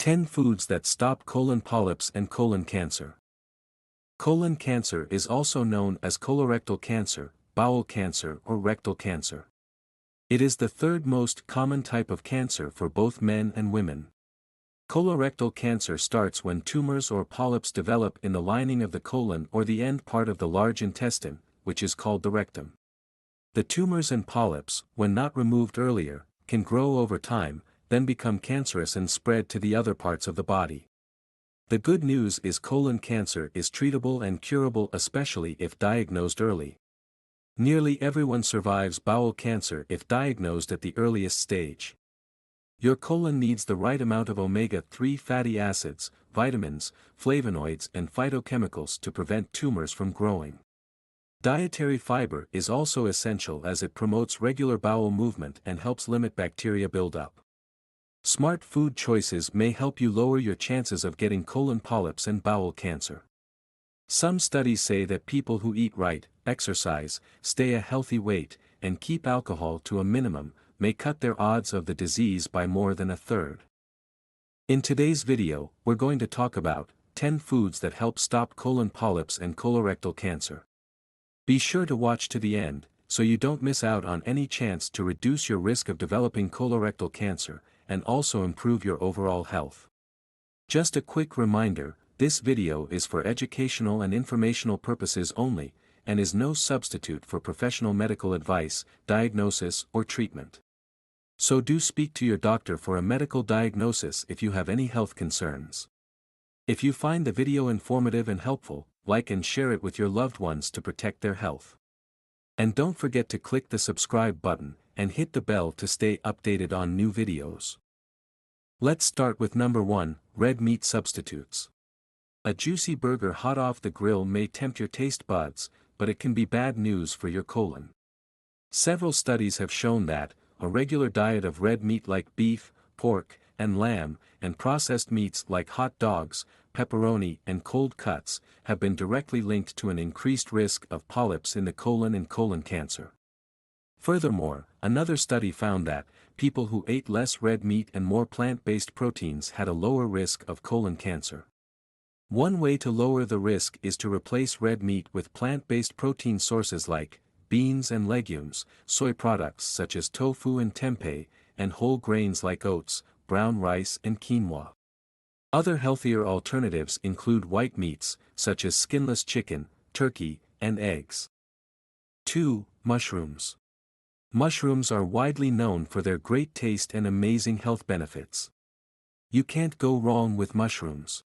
10 foods that stop colon polyps and colon cancer. Colon cancer is also known as colorectal cancer, bowel cancer or rectal cancer. It is the third most common type of cancer for both men and women. Colorectal cancer starts when tumors or polyps develop in the lining of the colon or the end part of the large intestine, which is called the rectum. The tumors and polyps, when not removed earlier, can grow over time, then become cancerous and spread to the other parts of the body. The good news is colon cancer is treatable and curable, especially if diagnosed early. Nearly everyone survives bowel cancer if diagnosed at the earliest stage. Your colon needs the right amount of omega-3 fatty acids, vitamins, flavonoids and phytochemicals to prevent tumors from growing. Dietary fiber is also essential as it promotes regular bowel movement and helps limit bacteria buildup. Smart food choices may help you lower your chances of getting colon polyps and bowel cancer. Some studies say that people who eat right, exercise, stay a healthy weight, and keep alcohol to a minimum, may cut their odds of the disease by more than a third. In today's video, we're going to talk about 10 foods that help stop colon polyps and colorectal cancer. Be sure to watch to the end, so you don't miss out on any chance to reduce your risk of developing colorectal cancer, and also improve your overall health. Just a quick reminder, this video is for educational and informational purposes only, and is no substitute for professional medical advice, diagnosis or treatment. So do speak to your doctor for a medical diagnosis if you have any health concerns. If you find the video informative and helpful, like and share it with your loved ones to protect their health. And don't forget to click the subscribe button, and hit the bell to stay updated on new videos. Let's start with number 1, red meat substitutes. A juicy burger hot off the grill may tempt your taste buds, but it can be bad news for your colon. Several studies have shown that a regular diet of red meat like beef, pork, and lamb, and processed meats like hot dogs, pepperoni, and cold cuts, have been directly linked to an increased risk of polyps in the colon and colon cancer. Furthermore, another study found that people who ate less red meat and more plant-based proteins had a lower risk of colon cancer. One way to lower the risk is to replace red meat with plant-based protein sources like beans and legumes, soy products such as tofu and tempeh, and whole grains like oats, brown rice and quinoa. Other healthier alternatives include white meats, such as skinless chicken, turkey, and eggs. 2. Mushrooms. Mushrooms are widely known for their great taste and amazing health benefits. You can't go wrong with mushrooms.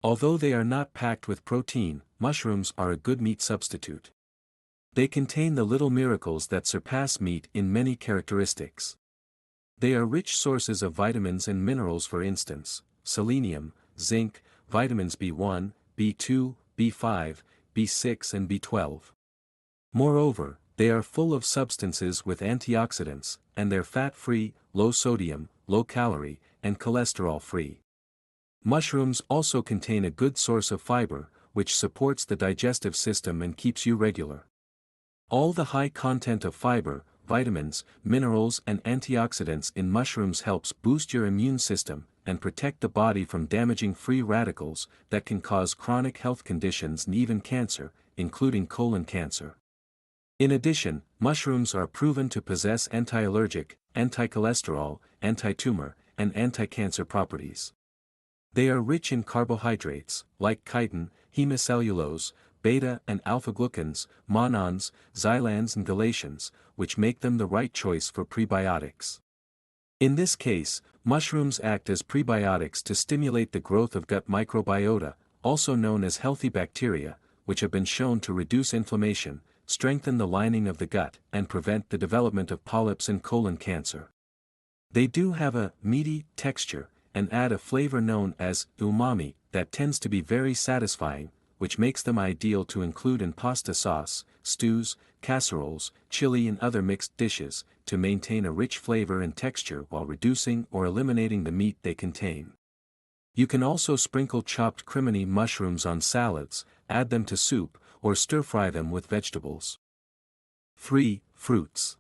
Although they are not packed with protein, mushrooms are a good meat substitute. They contain the little miracles that surpass meat in many characteristics. They are rich sources of vitamins and minerals, for instance, selenium, zinc, vitamins B1, B2, B5, B6 and B12. Moreover, they are full of substances with antioxidants, and they're fat-free, low-sodium, low-calorie, and cholesterol-free. Mushrooms also contain a good source of fiber, which supports the digestive system and keeps you regular. All the high content of fiber, vitamins, minerals and antioxidants in mushrooms helps boost your immune system, and protect the body from damaging free radicals that can cause chronic health conditions and even cancer, including colon cancer. In addition, mushrooms are proven to possess anti-allergic, anti-cholesterol, anti-tumor, and anti-cancer properties. They are rich in carbohydrates, like chitin, hemicellulose, beta and alpha-glucans, mannans, xylans and galatians, which make them the right choice for prebiotics. In this case, mushrooms act as prebiotics to stimulate the growth of gut microbiota, also known as healthy bacteria, which have been shown to reduce inflammation, strengthen the lining of the gut, and prevent the development of polyps and colon cancer. They do have a meaty texture, and add a flavor known as umami, that tends to be very satisfying, which makes them ideal to include in pasta sauce, stews, casseroles, chili and other mixed dishes, to maintain a rich flavor and texture while reducing or eliminating the meat they contain. You can also sprinkle chopped crimini mushrooms on salads, add them to soup, or stir-fry them with vegetables. 3. Fruits.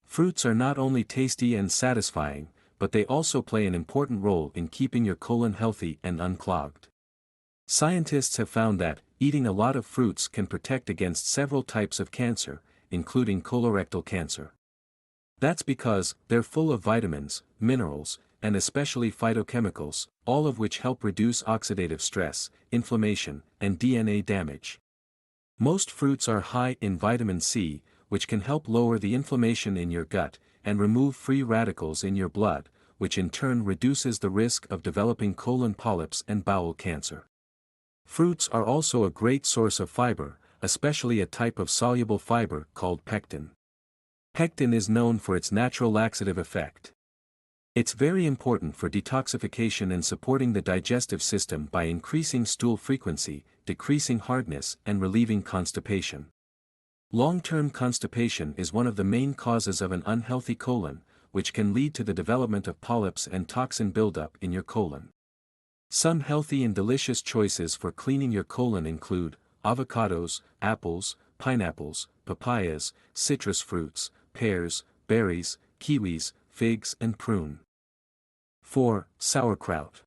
Fruits are not only tasty and satisfying, but they also play an important role in keeping your colon healthy and unclogged. Scientists have found that eating a lot of fruits can protect against several types of cancer, including colorectal cancer. That's because they're full of vitamins, minerals, and especially phytochemicals, all of which help reduce oxidative stress, inflammation, and DNA damage. Most fruits are high in vitamin C, which can help lower the inflammation in your gut, and remove free radicals in your blood, which in turn reduces the risk of developing colon polyps and bowel cancer. Fruits are also a great source of fiber, especially a type of soluble fiber called pectin. Pectin is known for its natural laxative effect. It's very important for detoxification and supporting the digestive system by increasing stool frequency, decreasing hardness, and relieving constipation. Long-term constipation is one of the main causes of an unhealthy colon, which can lead to the development of polyps and toxin buildup in your colon. Some healthy and delicious choices for cleaning your colon include avocados, apples, pineapples, papayas, citrus fruits, pears, berries, kiwis, figs, and prune. 4. Sauerkraut.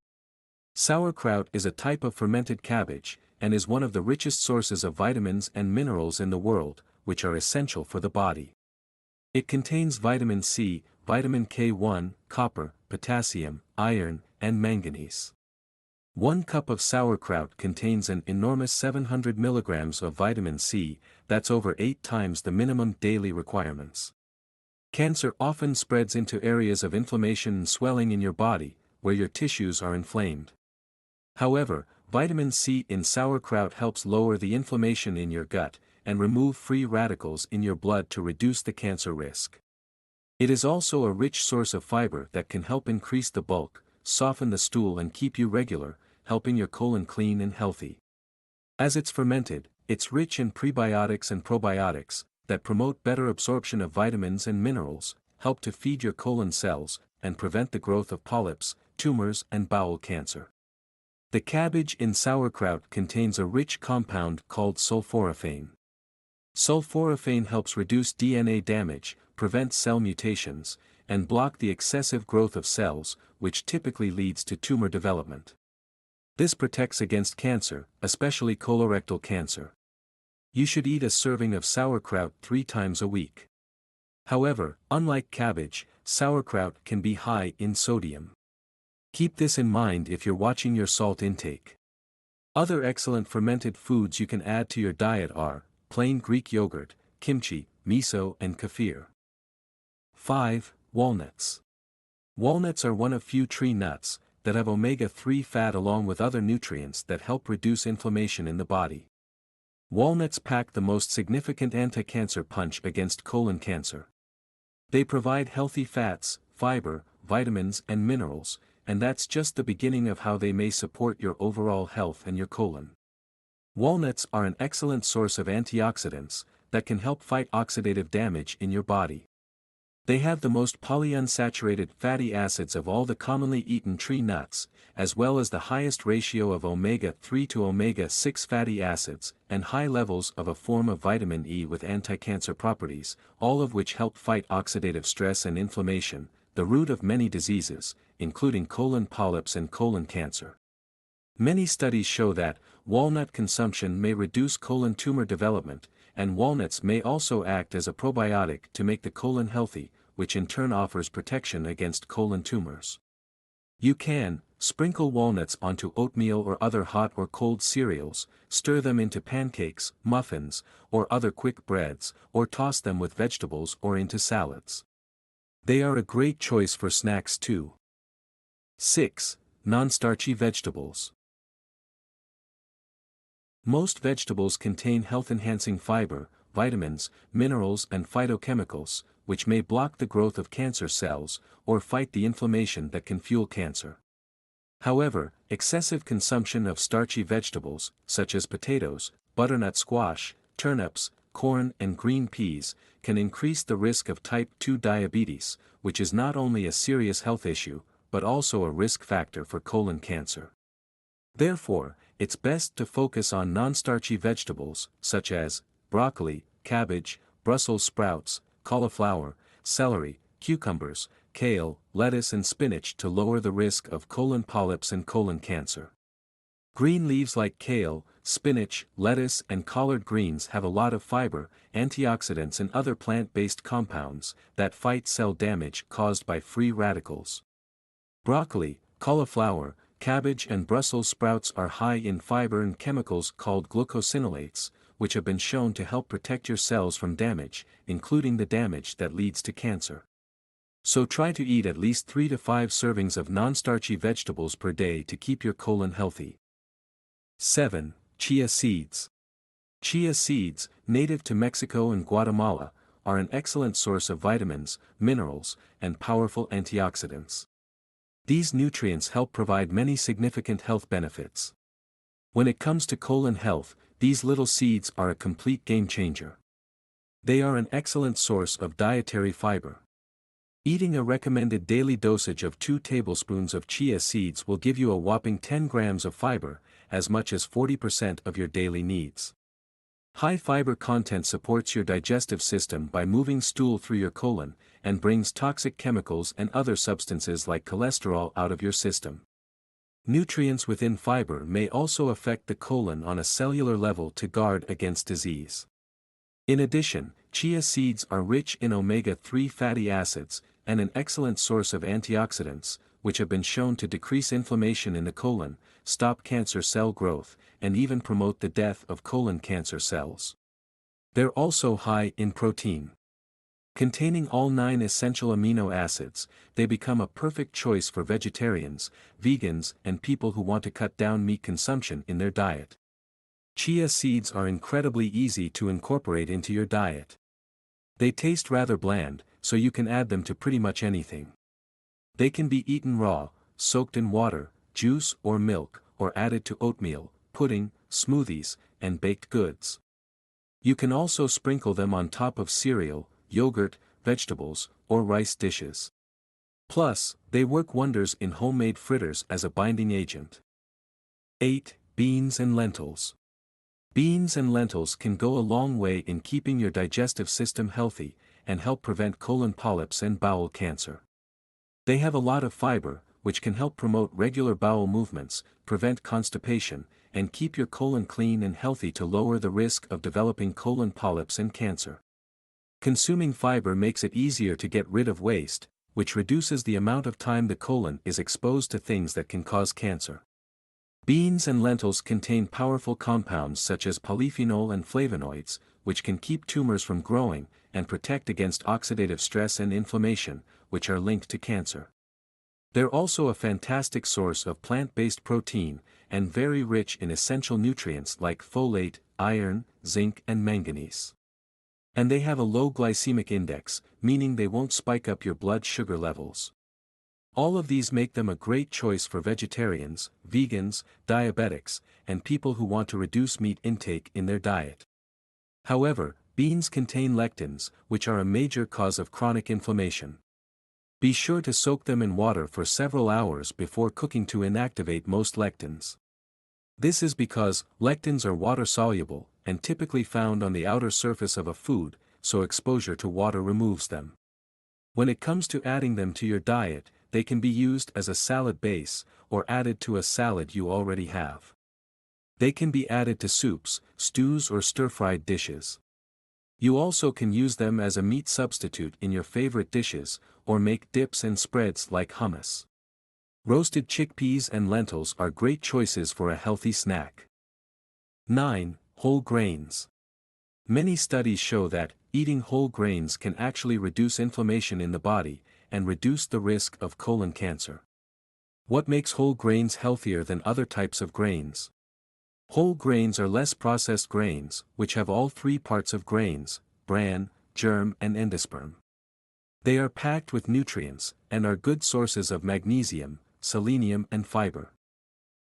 Sauerkraut is a type of fermented cabbage, and is one of the richest sources of vitamins and minerals in the world, which are essential for the body. It contains vitamin C, vitamin K1, copper, potassium, iron, and manganese. 1 cup of sauerkraut contains an enormous 700 milligrams of vitamin C, that's over 8 times the minimum daily requirements. Cancer often spreads into areas of inflammation and swelling in your body, where your tissues are inflamed. However, vitamin C in sauerkraut helps lower the inflammation in your gut, and remove free radicals in your blood to reduce the cancer risk. It is also a rich source of fiber that can help increase the bulk, soften the stool and keep you regular, helping your colon clean and healthy. As it's fermented, it's rich in prebiotics and probiotics, that promote better absorption of vitamins and minerals, help to feed your colon cells, and prevent the growth of polyps, tumors and bowel cancer. The cabbage in sauerkraut contains a rich compound called sulforaphane. Sulforaphane helps reduce DNA damage, prevent cell mutations, and block the excessive growth of cells, which typically leads to tumor development. This protects against cancer, especially colorectal cancer. You should eat a serving of sauerkraut 3 times a week. However, unlike cabbage, sauerkraut can be high in sodium. Keep this in mind if you're watching your salt intake. Other excellent fermented foods you can add to your diet are plain Greek yogurt, kimchi, miso, and kefir. 5. Walnuts. Walnuts are one of few tree nuts that have omega-3 fat along with other nutrients that help reduce inflammation in the body. Walnuts pack the most significant anti-cancer punch against colon cancer. They provide healthy fats, fiber, vitamins and minerals, and that's just the beginning of how they may support your overall health and your colon. Walnuts are an excellent source of antioxidants that can help fight oxidative damage in your body. They have the most polyunsaturated fatty acids of all the commonly eaten tree nuts, as well as the highest ratio of omega-3 to omega-6 fatty acids, and high levels of a form of vitamin E with anti-cancer properties, all of which help fight oxidative stress and inflammation, the root of many diseases, including colon polyps and colon cancer. Many studies show that walnut consumption may reduce colon tumor development, and walnuts may also act as a probiotic to make the colon healthy, which in turn offers protection against colon tumors. You can sprinkle walnuts onto oatmeal or other hot or cold cereals, stir them into pancakes, muffins, or other quick breads, or toss them with vegetables or into salads. They are a great choice for snacks too. 6. Non-starchy vegetables. Most vegetables contain health-enhancing fiber, vitamins, minerals and phytochemicals, which may block the growth of cancer cells, or fight the inflammation that can fuel cancer. However, excessive consumption of starchy vegetables, such as potatoes, butternut squash, turnips, corn and green peas, can increase the risk of type 2 diabetes, which is not only a serious health issue, but also a risk factor for colon cancer. Therefore, it's best to focus on non-starchy vegetables, such as broccoli, cabbage, Brussels sprouts, cauliflower, celery, cucumbers, kale, lettuce and spinach to lower the risk of colon polyps and colon cancer. Green leaves like kale, spinach, lettuce and collard greens have a lot of fiber, antioxidants and other plant-based compounds that fight cell damage caused by free radicals. Broccoli, cauliflower, cabbage and Brussels sprouts are high in fiber and chemicals called glucosinolates, which have been shown to help protect your cells from damage, including the damage that leads to cancer. So try to eat at least 3 to 5 servings of non-starchy vegetables per day to keep your colon healthy. 7. Chia seeds. Chia seeds, native to Mexico and Guatemala, are an excellent source of vitamins, minerals, and powerful antioxidants. These nutrients help provide many significant health benefits. When it comes to colon health, these little seeds are a complete game changer. They are an excellent source of dietary fiber. Eating a recommended daily dosage of 2 tablespoons of chia seeds will give you a whopping 10 grams of fiber, as much as 40% of your daily needs. High fiber content supports your digestive system by moving stool through your colon, and brings toxic chemicals and other substances like cholesterol out of your system. Nutrients within fiber may also affect the colon on a cellular level to guard against disease. In addition, chia seeds are rich in omega-3 fatty acids, and an excellent source of antioxidants, which have been shown to decrease inflammation in the colon, stop cancer cell growth, and even promote the death of colon cancer cells. They're also high in protein. Containing all 9 essential amino acids, they become a perfect choice for vegetarians, vegans, and people who want to cut down meat consumption in their diet. Chia seeds are incredibly easy to incorporate into your diet. They taste rather bland, so you can add them to pretty much anything. They can be eaten raw, soaked in water, juice or milk, or added to oatmeal, pudding, smoothies, and baked goods. You can also sprinkle them on top of cereal, yogurt, vegetables, or rice dishes. Plus, they work wonders in homemade fritters as a binding agent. 8. Beans and lentils. Beans and lentils can go a long way in keeping your digestive system healthy, and help prevent colon polyps and bowel cancer. They have a lot of fiber, which can help promote regular bowel movements, prevent constipation, and keep your colon clean and healthy to lower the risk of developing colon polyps and cancer. Consuming fiber makes it easier to get rid of waste, which reduces the amount of time the colon is exposed to things that can cause cancer. Beans and lentils contain powerful compounds such as polyphenol and flavonoids, which can keep tumors from growing, and protect against oxidative stress and inflammation, which are linked to cancer. They're also a fantastic source of plant-based protein, and very rich in essential nutrients like folate, iron, zinc and manganese. And they have a low glycemic index, meaning they won't spike up your blood sugar levels. All of these make them a great choice for vegetarians, vegans, diabetics, and people who want to reduce meat intake in their diet. However, beans contain lectins, which are a major cause of chronic inflammation. Be sure to soak them in water for several hours before cooking to inactivate most lectins. This is because lectins are water-soluble, and typically found on the outer surface of a food, so exposure to water removes them. When it comes to adding them to your diet, they can be used as a salad base, or added to a salad you already have. They can be added to soups, stews or stir-fried dishes. You also can use them as a meat substitute in your favorite dishes, or make dips and spreads like hummus. Roasted chickpeas and lentils are great choices for a healthy snack. 9. Whole grains. Many studies show that eating whole grains can actually reduce inflammation in the body, and reduce the risk of colon cancer. What makes whole grains healthier than other types of grains? Whole grains are less processed grains, which have all 3 parts of grains: bran, germ and endosperm. They are packed with nutrients, and are good sources of magnesium, selenium and fiber.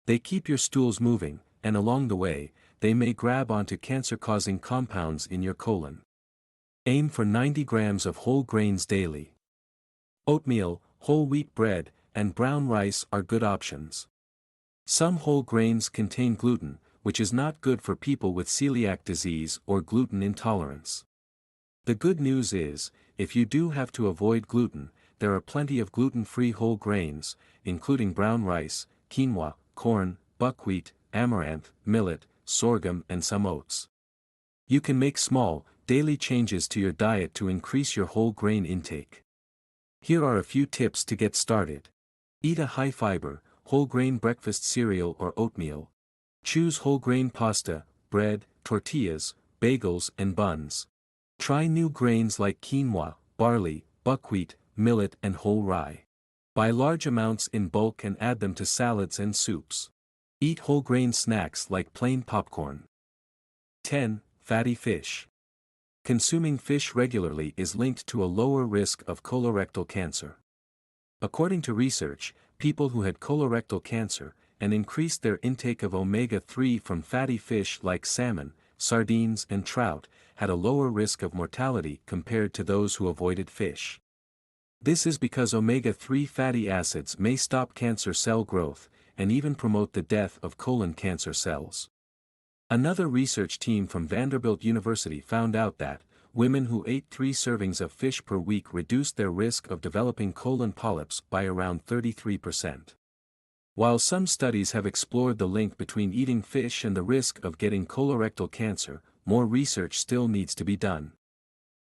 They keep your stools moving, and along the way, they may grab onto cancer-causing compounds in your colon. Aim for 90 grams of whole grains daily. Oatmeal, whole wheat bread, and brown rice are good options. Some whole grains contain gluten, which is not good for people with celiac disease or gluten intolerance. The good news is, if you do have to avoid gluten, there are plenty of gluten-free whole grains, including brown rice, quinoa, corn, buckwheat, amaranth, millet, sorghum and some oats. You can make small, daily changes to your diet to increase your whole grain intake. Here are a few tips to get started. Eat a high-fiber, whole grain breakfast cereal or oatmeal. Choose whole grain pasta, bread, tortillas, bagels and buns. Try new grains like quinoa, barley, buckwheat, millet and whole rye. Buy large amounts in bulk and add them to salads and soups. Eat whole grain snacks like plain popcorn. 10. Fatty fish. Consuming fish regularly is linked to a lower risk of colorectal cancer. According to research, people who had colorectal cancer and increased their intake of omega-3 from fatty fish like salmon, sardines and trout, had a lower risk of mortality compared to those who avoided fish. This is because omega-3 fatty acids may stop cancer cell growth, and even promote the death of colon cancer cells. Another research team from Vanderbilt University found out that, women who ate 3 servings of fish per week reduced their risk of developing colon polyps by around 33%. While some studies have explored the link between eating fish and the risk of getting colorectal cancer, more research still needs to be done.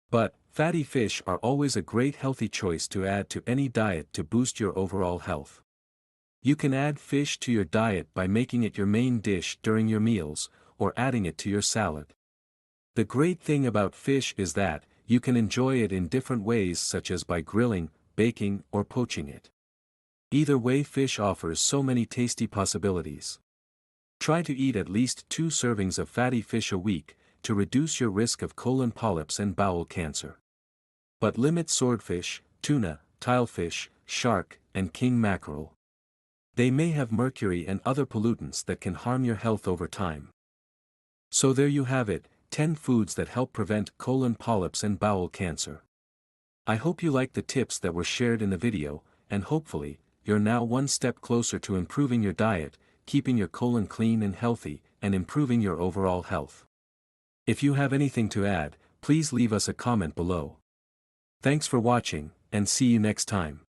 But, fatty fish are always a great healthy choice to add to any diet to boost your overall health. You can add fish to your diet by making it your main dish during your meals, or adding it to your salad. The great thing about fish is that, you can enjoy it in different ways such as by grilling, baking or poaching it. Either way, fish offers so many tasty possibilities. Try to eat at least 2 servings of fatty fish a week, to reduce your risk of colon polyps and bowel cancer. But limit swordfish, tuna, tilefish, shark, and king mackerel. They may have mercury and other pollutants that can harm your health over time. So there you have it, 10 foods that help prevent colon polyps and bowel cancer. I hope you liked the tips that were shared in the video, and hopefully, you're now one step closer to improving your diet, keeping your colon clean and healthy, and improving your overall health. If you have anything to add, please leave us a comment below. Thanks for watching, and see you next time.